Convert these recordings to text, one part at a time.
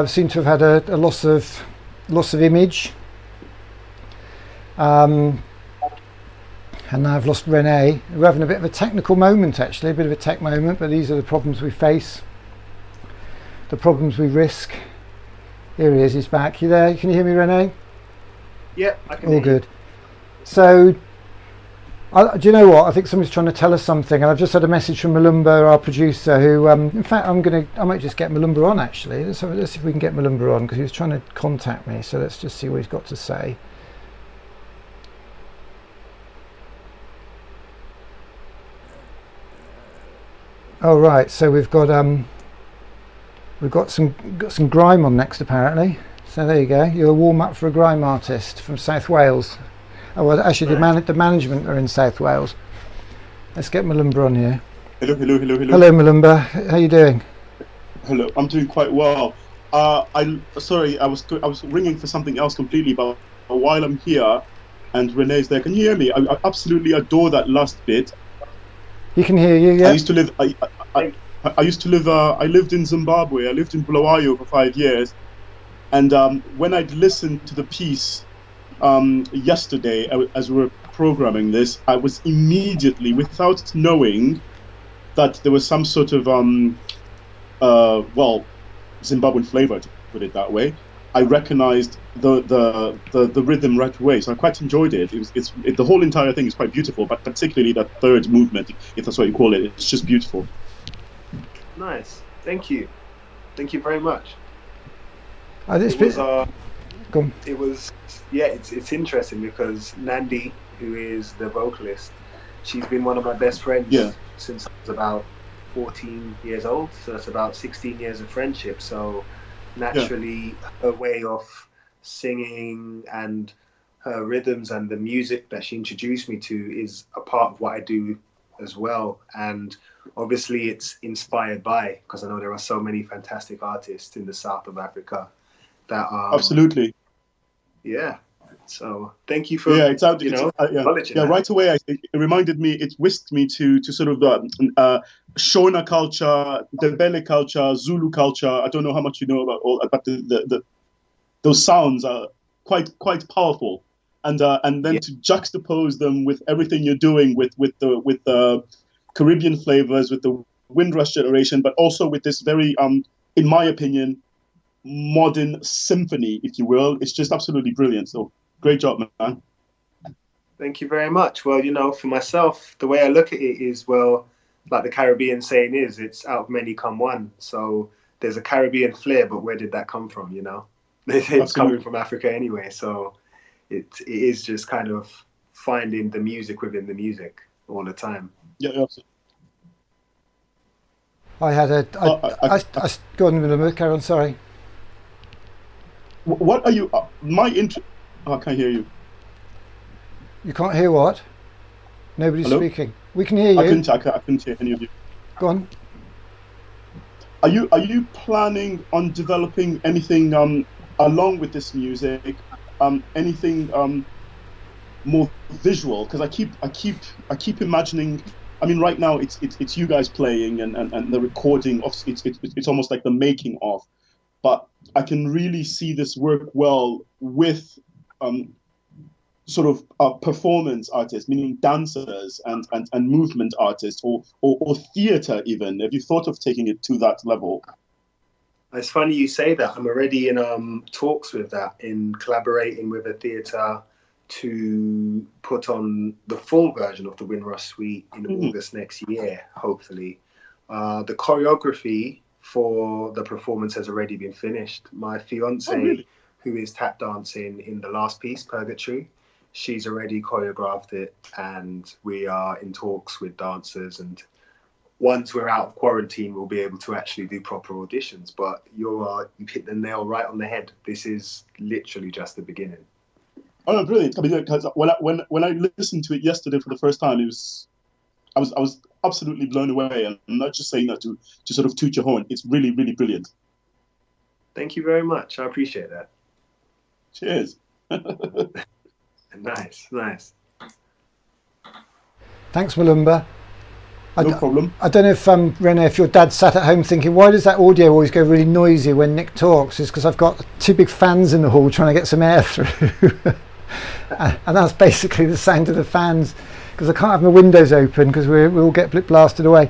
seem to have had a loss of image, and now I've lost Renee. We're having a bit of a technical moment, actually, a bit of a tech moment, but these are the problems we face, the problems we risk. Here he is, he's back. You there? Can you hear me, Renee? Yeah, I can. All good. So, do you know what? I think somebody's trying to tell us something, and I've just had a message from Malumba, our producer, who, in fact, I might just get Malumba on, actually. Let's see if we can get Malumba on, because he was trying to contact me, so let's just see what he's got to say. Oh, right, so we've got some grime on next, apparently. So there you go. You're a warm up for a grime artist from South Wales. Oh, well, actually, the management are in South Wales. Let's get Malumba on here. Hello. Hello, Malumba. How you doing? Hello, I'm doing quite well. Sorry, I was ringing for something else completely, but while I'm here and Renee's there, can you hear me? I absolutely adore that last bit. He can hear you. Yeah. I used to live. I lived in Zimbabwe. I lived in Bulawayo for 5 years, and when I'd listened to the piece yesterday, as we were programming this, I was immediately, without knowing that there was some sort of Zimbabwean flavor, to put it that way, I recognized the rhythm right away. So I quite enjoyed it. The whole entire thing is quite beautiful, but particularly that third movement, if that's what you call it, it's just beautiful. Nice. Thank you very much. It's interesting because Nandi, who is the vocalist, she's been one of my best friends since I was about 14 years old, so that's about 16 years of friendship. So naturally her way of singing and her rhythms and the music that she introduced me to is a part of what I do as well. And obviously it's inspired by, because I know there are so many fantastic artists in the south of Africa that are absolutely so thank you for acknowledging that. Right away it reminded me, it whisked me to sort of the Shona culture, Ndebele culture, Zulu culture. I don't know how much you know about those sounds are quite powerful, and then to juxtapose them with everything you're doing with the Caribbean flavors, with the Windrush generation, but also with this very in my opinion modern symphony, if you will. It's just absolutely brilliant. So great job, man. Thank you very much. Well, for myself, the way I look at it is, like the Caribbean saying is, it's out of many come one. So there's a Caribbean flair, but where did that come from? It's coming from Africa anyway. So it is just kind of finding the music within the music all the time. Yeah, absolutely. Go on in the middle, Karen, sorry. What are you? I can't hear you. You can't hear what? Nobody's Hello? speaking. We can hear you. I couldn't hear any of you. Go on. Are you planning on developing anything along with this music? Anything more visual? Because I keep imagining. I mean, right now it's you guys playing and the recording of it's almost like the making of. But I can really see this work well with sort of performance artists, meaning dancers and movement artists, or theatre even. Have you thought of taking it to that level? It's funny you say that. I'm already in talks with that, in collaborating with a theatre to put on the full version of the Windrush Suite in August next year, hopefully. The choreography for the performance has already been finished. My fiance, who is tap dancing in the last piece, Purgatory, she's already choreographed it, and we are in talks with dancers, and once we're out of quarantine we'll be able to actually do proper auditions. But you hit the nail right on the head. This is literally just the beginning. Oh no, brilliant. I mean, because when I listened to it yesterday for the first time, I was absolutely blown away, and I'm not just saying that to sort of toot your horn. It's really, really brilliant. Thank you very much. I appreciate that. Cheers. Nice. Thanks, Malumba. No problem. I don't know if Rene, if your dad sat at home thinking, why does that audio always go really noisy when Nick talks? It's because I've got two big fans in the hall trying to get some air through. And that's basically the sound of the fans, because I can't have my windows open because we'll get blasted away.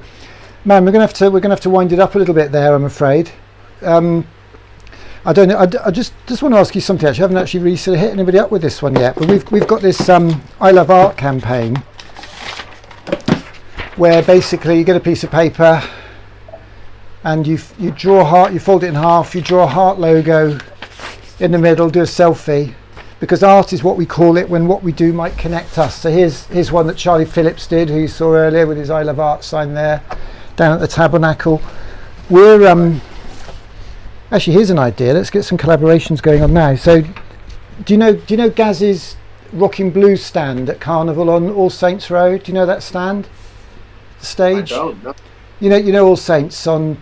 Man, we're gonna have to wind it up a little bit there, I'm afraid. I don't know. I just want to ask you something. Actually, I haven't actually really sort of hit anybody up with this one yet. But we've got this I Love Art campaign, where basically you get a piece of paper and you draw a heart, you fold it in half, you draw a heart logo in the middle, do a selfie, because art is what we call it when what we do might connect us. So here's one that Charlie Phillips did, who you saw earlier with his I Love Art sign there, down at the Tabernacle. We're actually, here's an idea. Let's get some collaborations going on now. So do you know Gaz's Rocking Blues stand at Carnival on All Saints Road? Do you know that stand? The stage? I don't know. You know All Saints on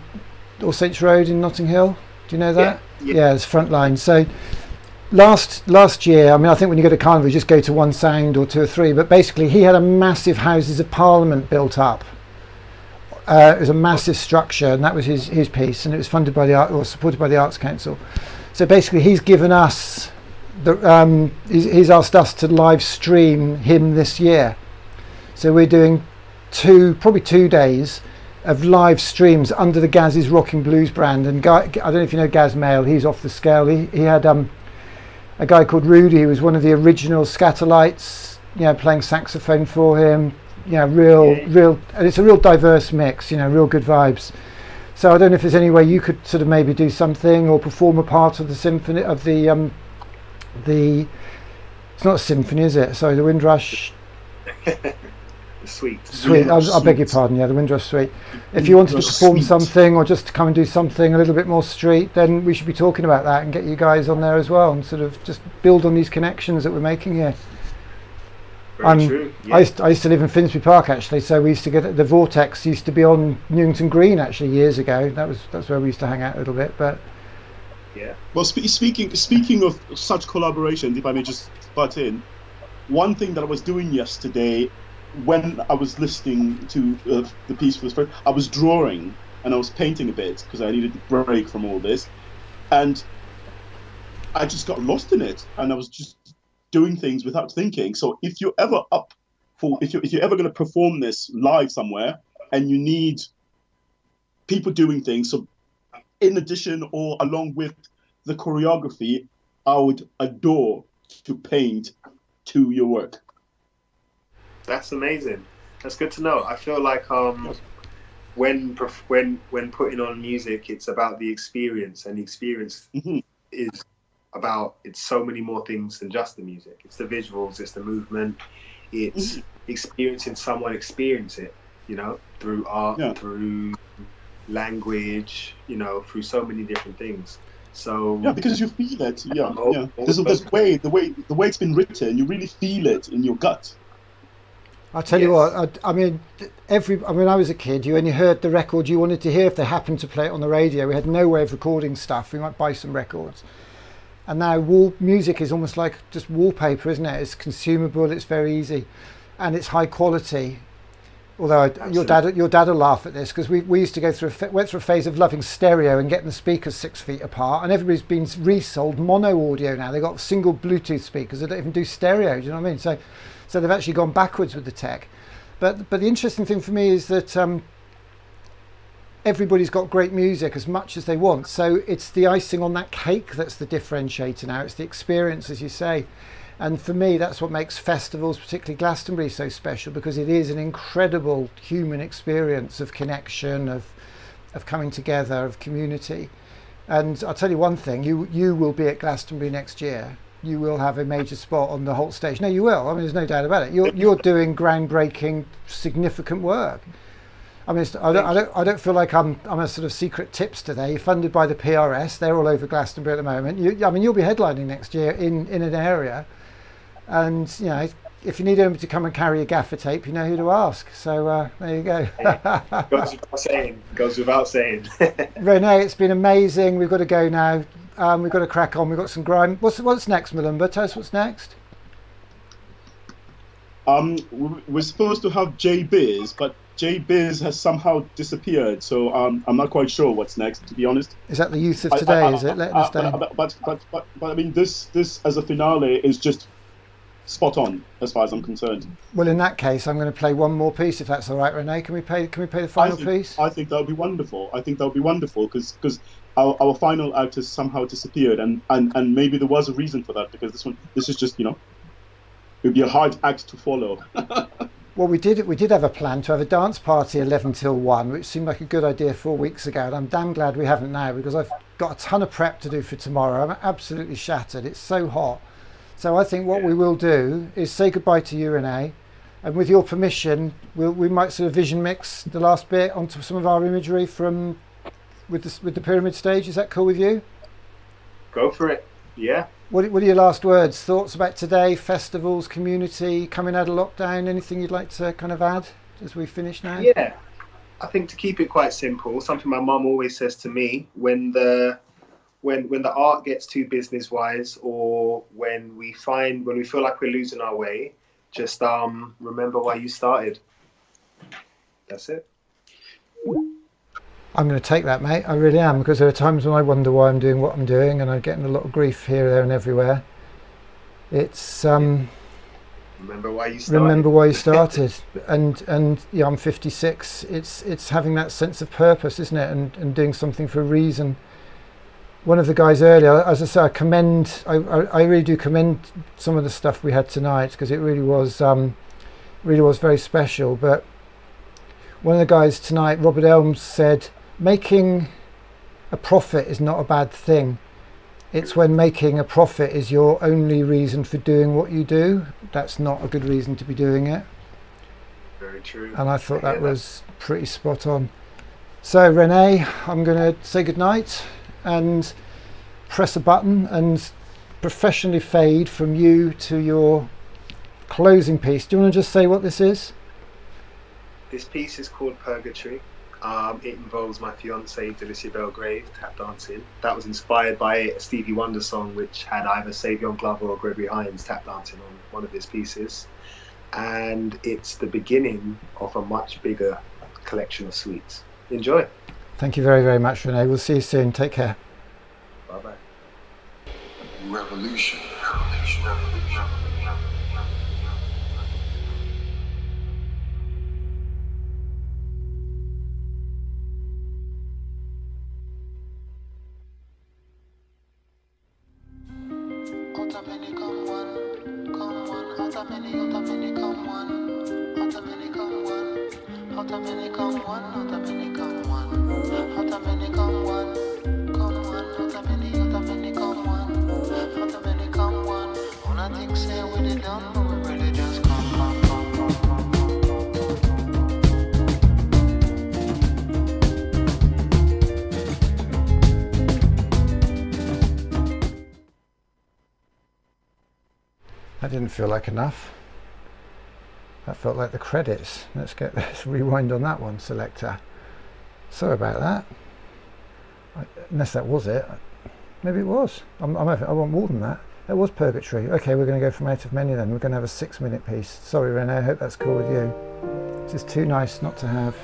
All Saints Road in Notting Hill? Do you know that? Yeah, it's front line. So last year, I mean, I think when you go to Carnival, you just go to one sound or two or three, but basically he had a massive Houses of Parliament built up. It was a massive structure, and that was his piece, and it was funded by supported by the Arts Council. So basically he's given us he's asked us to live stream him this year. So we're doing probably 2 days of live streams under the Gaz's Rocking Blues brand. And I don't know if you know Gaz Mail, he's off the scale. He had a guy called Rudy, who was one of the original Scatterlights, playing saxophone for him. Real, and it's a real diverse mix, real good vibes. So I don't know if there's any way you could sort of maybe do something or perform a part of the symphony of the it's not a symphony, is it? Sorry, the Windrush. Suite. I beg your pardon. Yeah, the Windrush Suite. If you wanted to perform something or just to come and do something a little bit more street, then we should be talking about that and get you guys on there as well and sort of just build on these connections that we're making here. True. Yeah. I used to live in Finsbury Park actually, so we used to get the Vortex used to be on Newington Green actually years ago. That's where we used to hang out a little bit, but yeah. Well, speaking of such collaborations, if I may just butt in, one thing that I was doing yesterday when I was listening to the piece for the first, I was drawing and I was painting a bit because I needed a break from all this, and I just got lost in it, and I was just doing things without thinking. So if you're ever if you're ever going to perform this live somewhere and you need people doing things, so in addition or along with the choreography, I would adore to paint to your work. That's amazing. That's good to know. I feel like when putting on music, it's about the experience, and the experience is about, it's so many more things than just the music. It's the visuals, it's the movement, it's experiencing someone experience it, through art, through language, through so many different things. So because you feel it. There's the way it's been written, you really feel it in your gut. I'll tell you what, I mean, when I was a kid, you only heard the record you wanted to hear if they happened to play it on the radio. We had no way of recording stuff. We might buy some records. And now music is almost like just wallpaper, isn't it? It's consumable, it's very easy, and it's high quality. Although your dad will laugh at this, because we used to went through a phase of loving stereo and getting the speakers 6 feet apart, and everybody's been resold mono audio now. They've got single Bluetooth speakers that don't even do stereo. Do you know what I mean? So they've actually gone backwards with the tech. But the interesting thing for me is that everybody's got great music as much as they want. So it's the icing on that cake that's the differentiator now. It's the experience, as you say. And for me, that's what makes festivals, particularly Glastonbury, so special, because it is an incredible human experience of connection, of coming together, of community. And I'll tell you one thing, you will be at Glastonbury next year. You will have a major spot on the Holt stage. No, you will. I mean, there's no doubt about it. You're doing groundbreaking, significant work. I mean, I don't feel like I'm a sort of secret tipster there. You're funded by the PRS. They're all over Glastonbury at the moment. You'll be headlining next year in an area, and if you need anybody to come and carry a gaffer tape, you know who to ask. So there you go. Goes without saying. Rene, it's been amazing. We've got to go now. We've got to crack on. We've got some grime. What's next, Malumba? Tell us what's next. We're supposed to have J Biz, but J-Biz has somehow disappeared, so I'm not quite sure what's next, to be honest. Is that the youth of today? Is it letting us down? But I mean, this as a finale is just spot on as far as I'm concerned. Well, in that case, I'm going to play one more piece, if that's all right, Renee. Can we play the final piece? I think that would be wonderful. Because our final act has somehow disappeared, and maybe there was a reason for that, because this is just, it'd be a hard act to follow. Well, we did have a plan to have a dance party 11 till 1, which seemed like a good idea 4 weeks ago, and I'm damn glad we haven't now, because I've got a ton of prep to do for tomorrow. I'm absolutely shattered. It's so hot. So I think what we will do is say goodbye to you, Renee, and with your permission, we might sort of vision mix the last bit onto some of our imagery with the pyramid stage. Is that cool with you? Go for it. Yeah. What are your last words? Thoughts about today, festivals, community, coming out of lockdown? Anything you'd like to kind of add as we finish now? Yeah, I think to keep it quite simple, something my mum always says to me, when the art gets too business wise, or when we feel like we're losing our way, just remember why you started. That's it. I'm going to take that, mate. I really am, because there are times when I wonder why I'm doing what I'm doing, and I'm getting a lot of grief here, there, and everywhere. It's remember why you started. Remember why you started, and yeah, I'm 56. It's having that sense of purpose, isn't it, and doing something for a reason. One of the guys earlier, as I say, I really do commend some of the stuff we had tonight, because it really was very special. But one of the guys tonight, Robert Elms, said, making a profit is not a bad thing. It's when making a profit is your only reason for doing what you do. That's not a good reason to be doing it. Very true. And I thought that was pretty spot on. So Renee, I'm going to say goodnight and press a button and professionally fade from you to your closing piece. Do you want to just say what this is? This piece is called Purgatory. It involves my fiancée, Delicia Belgrave, tap dancing. That was inspired by a Stevie Wonder song, which had either Savion Glover or Gregory Hines tap dancing on one of his pieces. And it's the beginning of a much bigger collection of suites. Enjoy. Thank you very, very much, Renee. We'll see you soon. Take care. Bye-bye. Revolution. That didn't feel like enough. That felt like the credits. Let's rewind on that one, selector. Sorry about that. Unless that was it. Maybe it was. I want more than that. That was Purgatory. Okay, we're going to go from out of many then. We're going to have a 6-minute piece. Sorry, Renee, I hope that's cool with you. It's just too nice not to have.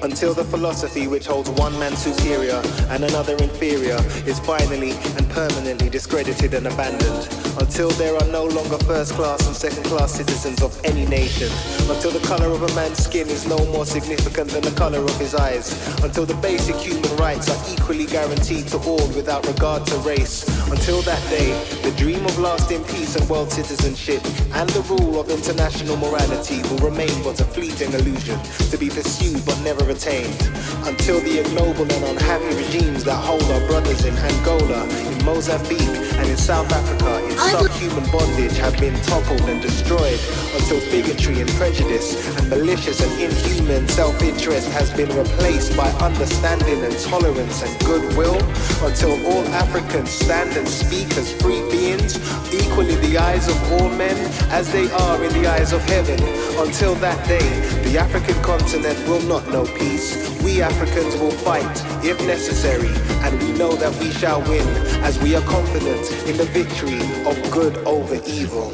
Until the philosophy which holds one man superior and another inferior is finally and permanently discredited and abandoned. Until there are no longer first-class and second-class citizens of any nation. Until the color of a man's skin is no more significant than the color of his eyes. Until the basic human rights are equally guaranteed to all without regard to race. Until that day, the dream of lasting peace and world citizenship and the rule of international morality will remain but a fleeting illusion to be pursued but never attained. Until the ignoble and unhappy regimes that hold our brothers in Angola, in Mozambique and in South Africa in subhuman bondage have been toppled and destroyed. Until bigotry and prejudice and malicious and inhuman self-interest has been replaced by understanding and tolerance and goodwill. Until all Africans stand and speak as free beings, equal in the eyes of all men as they are in the eyes of heaven. Until that day, the African continent will not know peace. We Africans will fight, if necessary, and we know that we shall win, as we are confident in the victory of good over evil.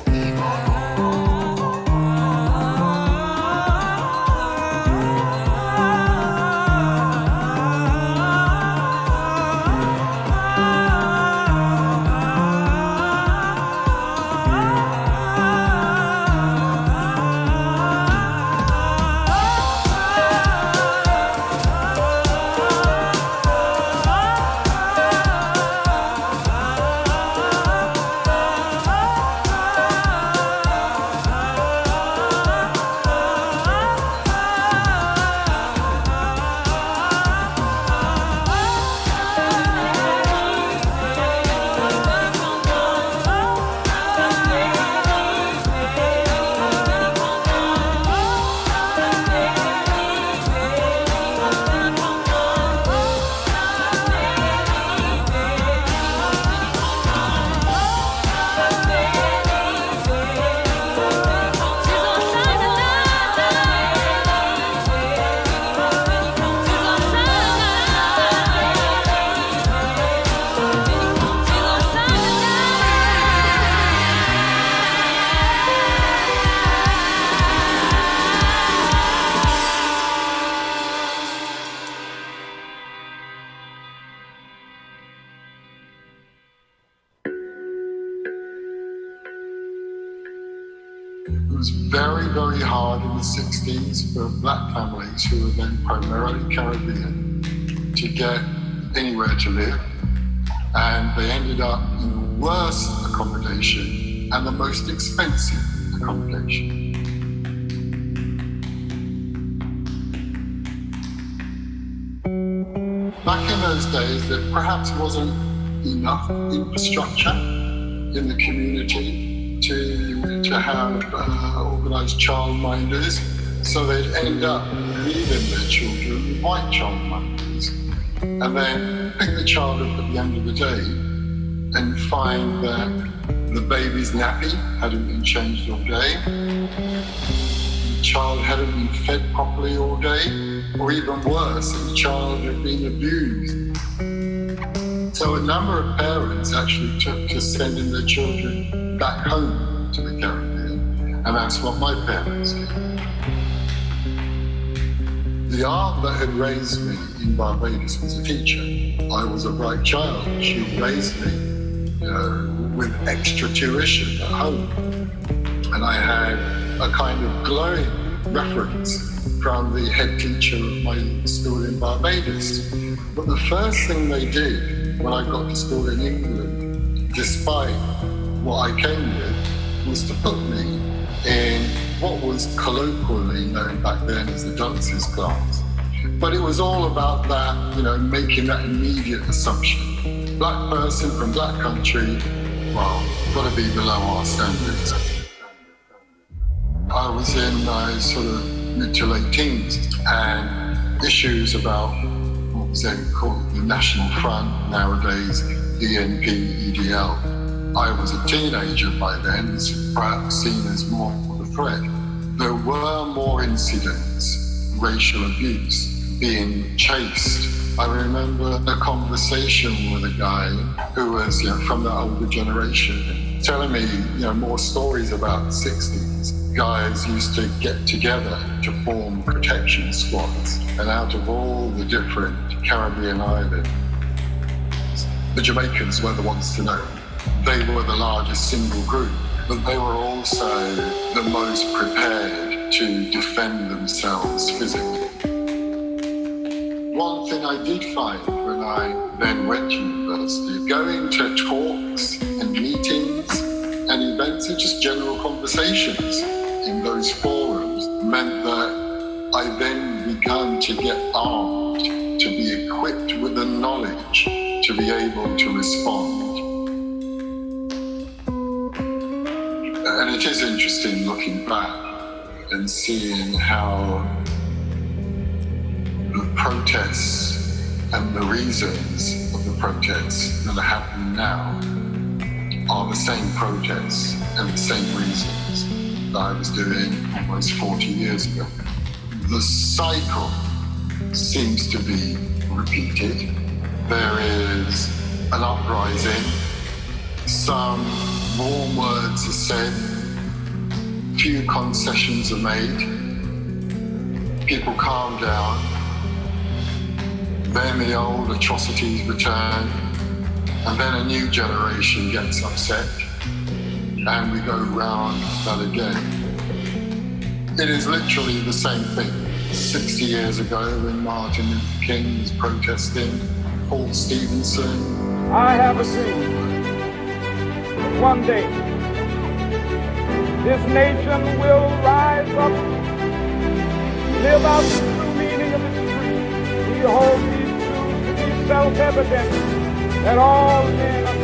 It was very, very hard in the 60s for black families who were then primarily Caribbean to get anywhere to live. And they ended up in the worst accommodation and the most expensive accommodation. Back in those days, there perhaps wasn't enough infrastructure in the community to have organised childminders, so they'd end up leaving their children with white childminders, and then pick the child up at the end of the day and find that the baby's nappy hadn't been changed all day, the child hadn't been fed properly all day, or even worse, the child had been abused. So a number of parents actually took to sending their children back home to the Caribbean. And that's what my parents did. The aunt that had raised me in Barbados was a teacher. I was a bright child. She raised me with extra tuition at home. And I had a kind of glowing reference from the head teacher of my school in Barbados. But the first thing they did when I got to school in England, despite what I came with, was to put me in what was colloquially known back then as the dunces class. But it was all about that, making that immediate assumption. Black person from black country, well, got to be below our standards. I was in my sort of mid to late teens, and issues about what was then called the National Front, nowadays ENP, EDL. I was a teenager by then, perhaps seen as more of a threat. There were more incidents, racial abuse, being chased. I remember a conversation with a guy who was from the older generation, telling me more stories about the 60s. Guys used to get together to form protection squads, and out of all the different Caribbean islands, the Jamaicans were the ones to know. They were the largest single group, but they were also the most prepared to defend themselves physically. One thing I did find when I then went to university, going to talks and meetings and events and just general conversations in those forums meant that I then began to get armed, to be equipped with the knowledge to be able to respond. And it is interesting looking back and seeing how the protests and the reasons of the protests that are happening now are the same protests and the same reasons that I was doing almost 40 years ago. The cycle seems to be repeated. There is an uprising, some warm words are said, few concessions are made, people calm down, then the old atrocities return, and then a new generation gets upset, and we go round that again. It is literally the same thing. 60 years ago when Martin Luther King was protesting, Paul Stevenson. I have a dream. One day, this nation will rise up, live out the true meaning of its creed. We hold these truths to be self-evident, that all men are